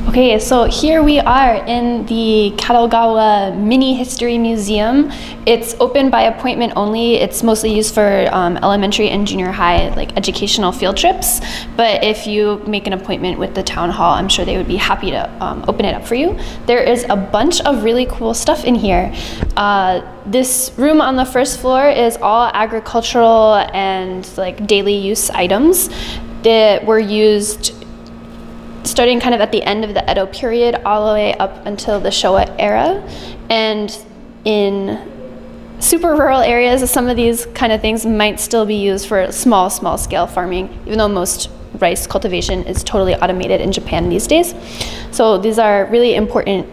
Okay, so here we are in the Kadogawa Mini History Museum. It's open by appointment only. It's mostly used for elementary and junior high, like educational field trips. But if you make an appointment with the town hall, I'm sure they would be happy to open it up for you. There is a bunch of really cool stuff in here. This room on the first floor is all agricultural and like daily use items that were used starting kind of at the end of the Edo period all the way up until the Showa era. And in super rural areas, some of these kind of things might still be used for small scale farming, even though most rice cultivation is totally automated in Japan these days. So these are really important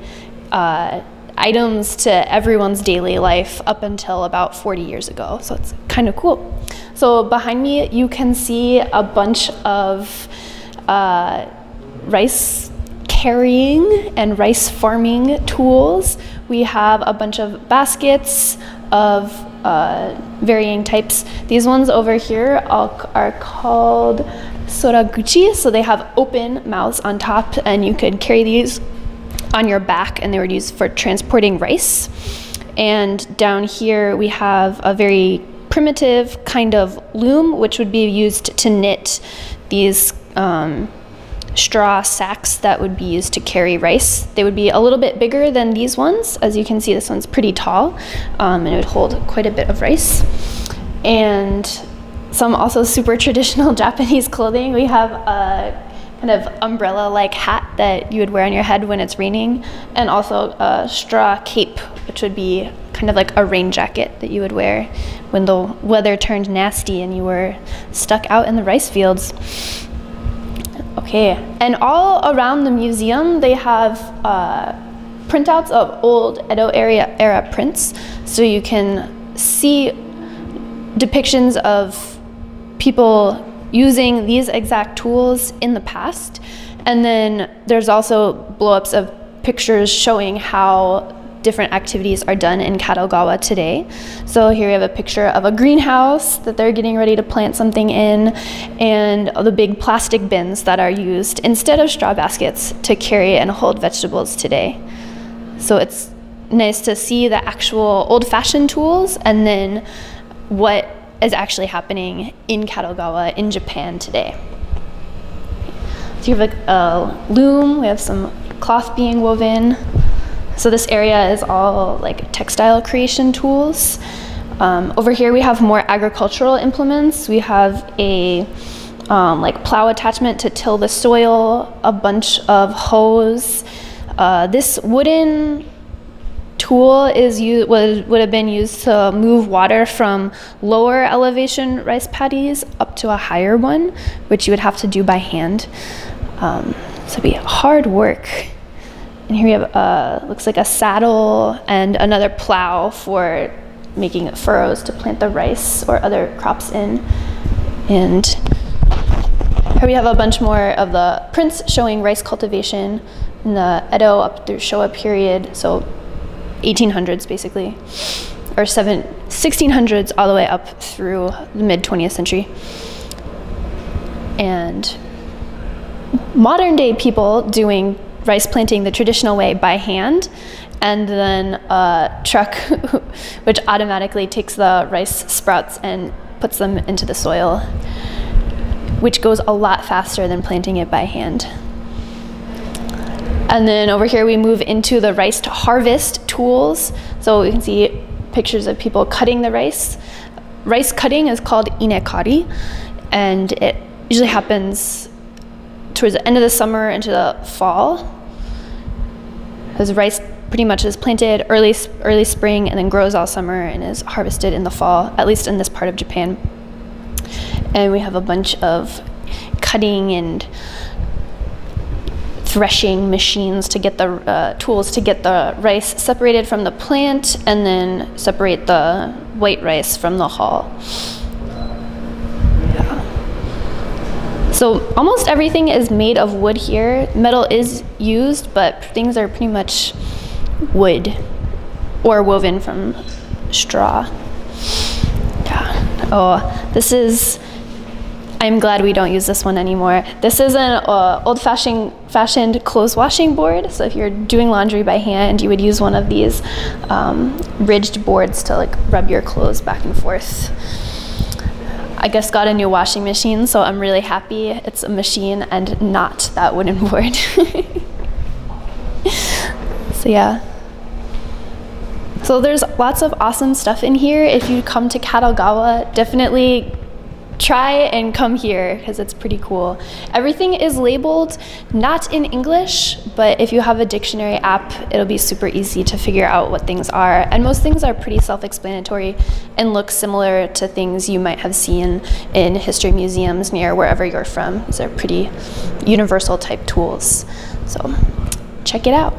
items to everyone's daily life up until about 40 years ago. So it's kind of cool. So behind me, you can see a bunch of rice carrying and rice farming tools. We have a bunch of baskets of varying types. These ones over here are called soraguchi, so they have open mouths on top, and you could carry these on your back, and they were used for transporting rice. And down here we have a very primitive kind of loom, which would be used to knit these straw sacks that would be used to carry rice. They would be a little bit bigger than these ones. As you can see, this one's pretty tall, and it would hold quite a bit of rice. And some also super traditional Japanese clothing. We have a kind of umbrella-like hat that you would wear on your head when it's raining, and also a straw cape, which would be kind of like a rain jacket that you would wear when the weather turned nasty and you were stuck out in the rice fields. Okay, and all around the museum, they have printouts of old Edo era prints, so you can see depictions of people using these exact tools in the past. And then there's also blow-ups of pictures showing how different activities are done in Kadogawa today. So here we have a picture of a greenhouse that they're getting ready to plant something in, and the big plastic bins that are used instead of straw baskets to carry and hold vegetables today. So it's nice to see the actual old-fashioned tools and then what is actually happening in Kadogawa in Japan today. So you have like a loom, we have some cloth being woven. So this area is all like textile creation tools. Over here we have more agricultural implements. We have a like plow attachment to till the soil, a bunch of hoes. This wooden tool would have been used to move water from lower elevation rice paddies up to a higher one, which you would have to do by hand. So it'd be hard work. And here we have, looks like a saddle and another plow for making furrows to plant the rice or other crops in. And here we have a bunch more of the prints showing rice cultivation in the Edo up through Showa period, so 1800s basically, or 1600s all the way up through the mid-20th century. And modern day people doing rice planting the traditional way by hand, and then a truck which automatically takes the rice sprouts and puts them into the soil, which goes a lot faster than planting it by hand. And then over here we move into the rice to harvest tools. So you can see pictures of people cutting the rice. Rice cutting is called inekari, and it usually happens towards the end of the summer into the fall, because rice pretty much is planted early spring and then grows all summer and is harvested in the fall, at least in this part of Japan. And we have a bunch of cutting and threshing machines to get the tools to get the rice separated from the plant and then separate the white rice from the hull. So almost everything is made of wood here. Metal is used, but things are pretty much wood or woven from straw. Yeah. Oh, this is I'm glad we don't use this one anymore. This is an old-fashioned clothes washing board. So if you're doing laundry by hand, you would use one of these ridged boards to like rub your clothes back and forth. I just got a new washing machine, so I'm really happy it's a machine and not that wooden board. So yeah. So there's lots of awesome stuff in here. If you come to Kadogawa, definitely try and come here because it's pretty cool. Everything is labeled not in English, but if you have a dictionary app, it'll be super easy to figure out what things are. And most things are pretty self-explanatory and look similar to things you might have seen in history museums near wherever you're from. These are pretty universal type tools. So check it out.